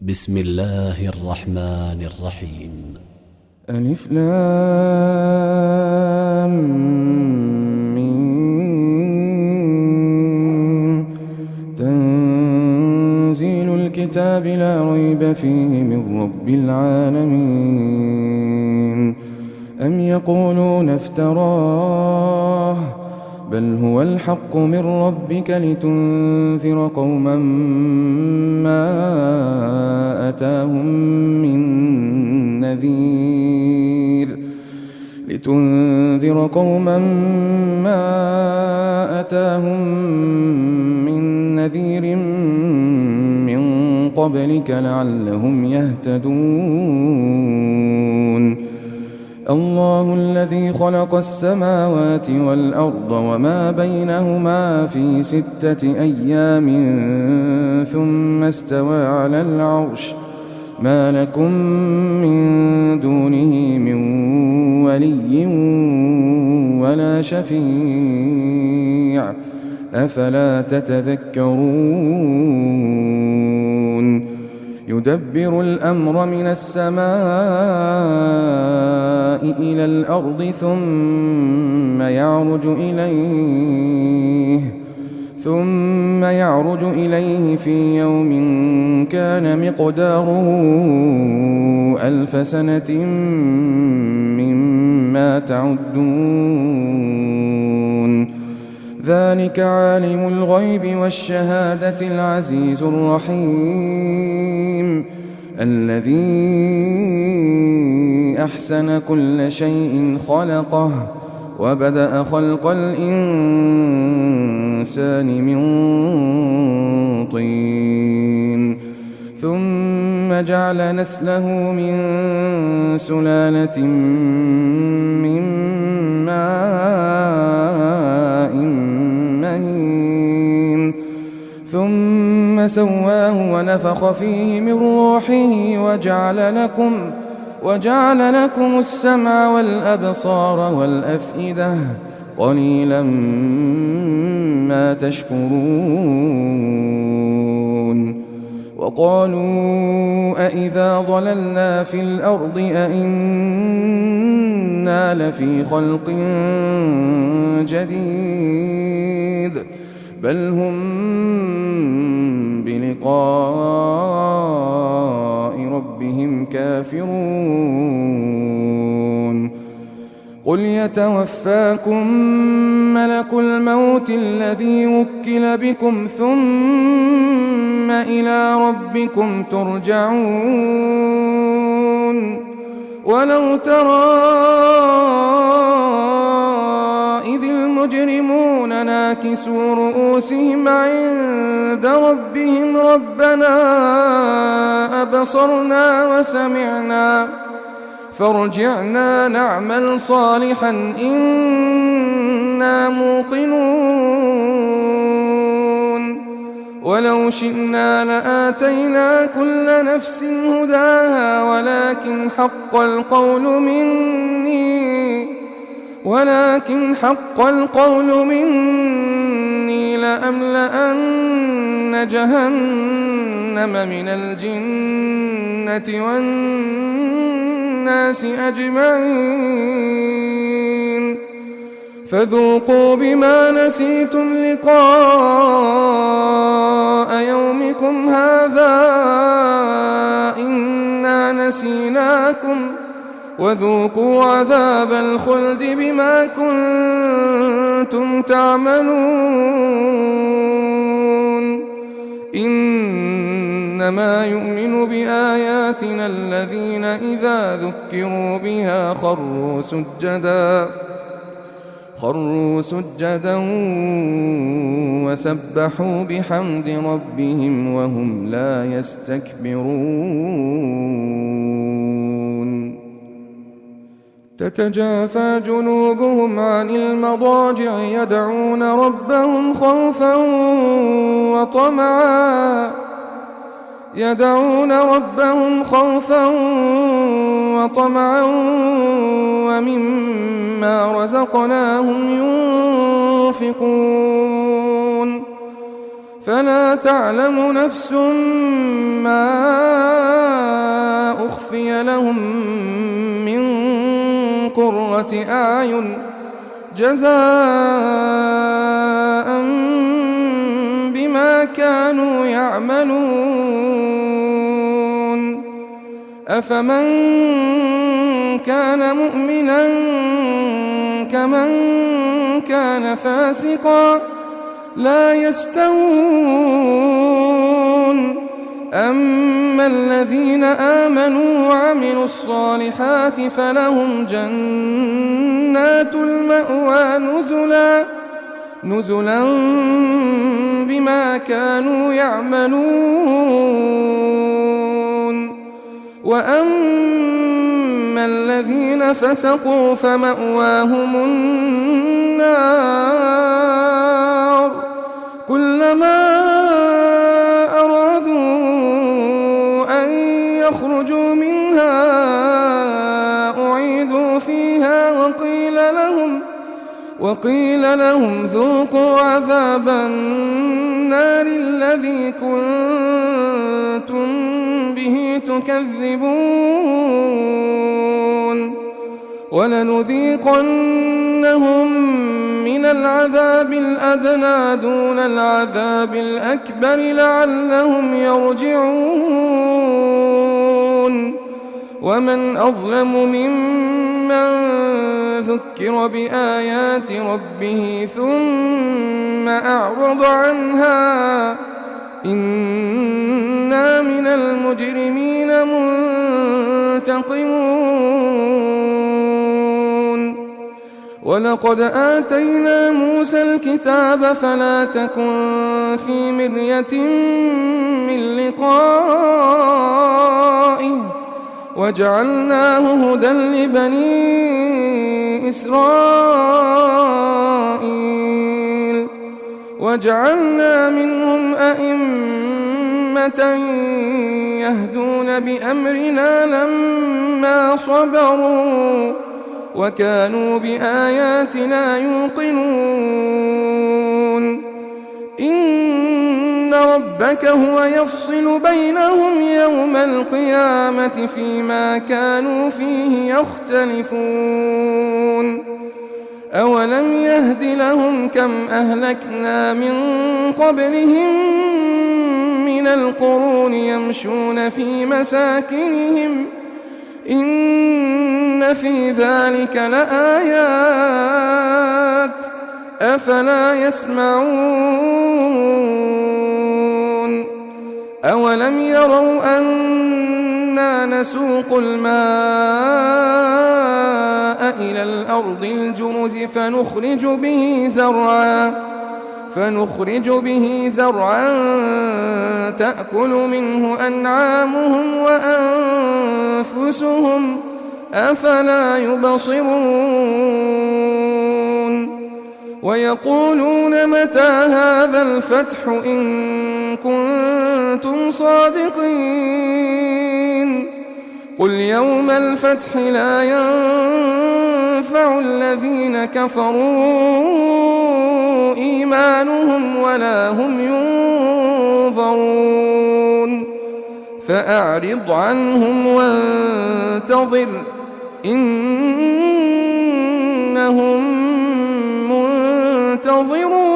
بسم الله الرحمن الرحيم. ألف لام ميم. تنزيل الكتاب لا ريب فيه من رب العالمين. أم يقولون افتراه بل هو الحق من ربك لتنذر قوما ما أتاهم من نذير من قبلك لعلهم يهتدون. الله الذي خلق السماوات والأرض وما بينهما في 6 أيام ثم استوى على العرش. ما لكم من دونه من ولي ولا شفيع أفلا تتذكرون. يدبر الأمر من السماء إلى الأرض ثم يعرج إليه في يوم كان مقداره 1000 سنة مما تعدون. ذلك عالم الغيب والشهادة العزيز الرحيم الذي أحسن كل شيء خلقه وبدأ خلق الإنسان من طين ثم جعل نسله من سلالة من ماء مهين ثم سواه ونفخ فيه من روحه وجعل لكم السمع والأبصار والأفئدة قليلا ما تشكرون. وقالوا أإذا ضللنا في الأرض أإنا لفي خلق جديد بل هم بلقاء ربهم كافرون. قل يتوفاكم ملك الموت الذي وكل بكم ثم إلى ربكم ترجعون. ولو ترى إذ المجرمون ناكسوا رؤوسهم عند ربهم ربنا أبصرنا وسمعنا فارجعنا نعمل صالحا إنا موقنون. ولو شئنا لآتينا كل نفس هداها ولكن حق القول مني لأملأن جهنم من الجنة والناس أجمعين. فذوقوا بما نسيتم لقاء يومكم هذا إنا نسيناكم وذوقوا عذاب الخلد بما كنتم تعملون. إنما يؤمن بآياتنا الذين إذا ذكروا بها خروا سجدا وسبحوا بحمد ربهم وهم لا يستكبرون. تتجافى جنوبهم عن المضاجع يدعون ربهم خوفا وطمعا ومما رزقناهم ينفقون. فلا تعلم نفس ما قرة أعين جزاء بما كانوا يعملون أفمن كان مؤمنا كمن كان فاسقا لا يستوون أما الذين آمنوا وعملوا الصالحات فلهم جنات المأوى نزلا بما كانوا يعملون وأما الذين فسقوا فمأواهم النار كلما أرادوا أن يخرجوا منها أعيدوا فيها وقيل لهم ذوقوا عذاب النار الذي كنتم به تكذبون ولنذيقنهم من العذاب الأدنى دون العذاب الأكبر لعلهم يرجعون ومن أظلم ممن ذكر بآيات ربه ثم أعرض عنها إنا من المجرمين منتقمون ولقد آتينا موسى الكتاب فلا تكن في مرية من لقائه وجعلناه هدى لبني إسرائيل وجعلنا منهم أئمة يهدون بأمرنا لما صبروا وكانوا بآياتنا يوقنون إن ربك هو يفصل بينهم يوم القيامة فيما كانوا فيه يختلفون أولم يهد لهم كم أهلكنا من قبلهم من القرون يمشون في مساكنهم إن في ذلك لآيات أفلا يسمعون أولم يروا أننا نسوق الماء إلى الأرض الجرز فنخرج به زرعا تأكل منه أنعامهم وأنفسهم أفلا يبصرون ويقولون متى هذا الفتح إن كنتم صادقين قل يوم الفتح لا ينفع الذين كفروا إيمانهم ولا هم ينظرون فأعرض عنهم وانتظر إنهم منتظرون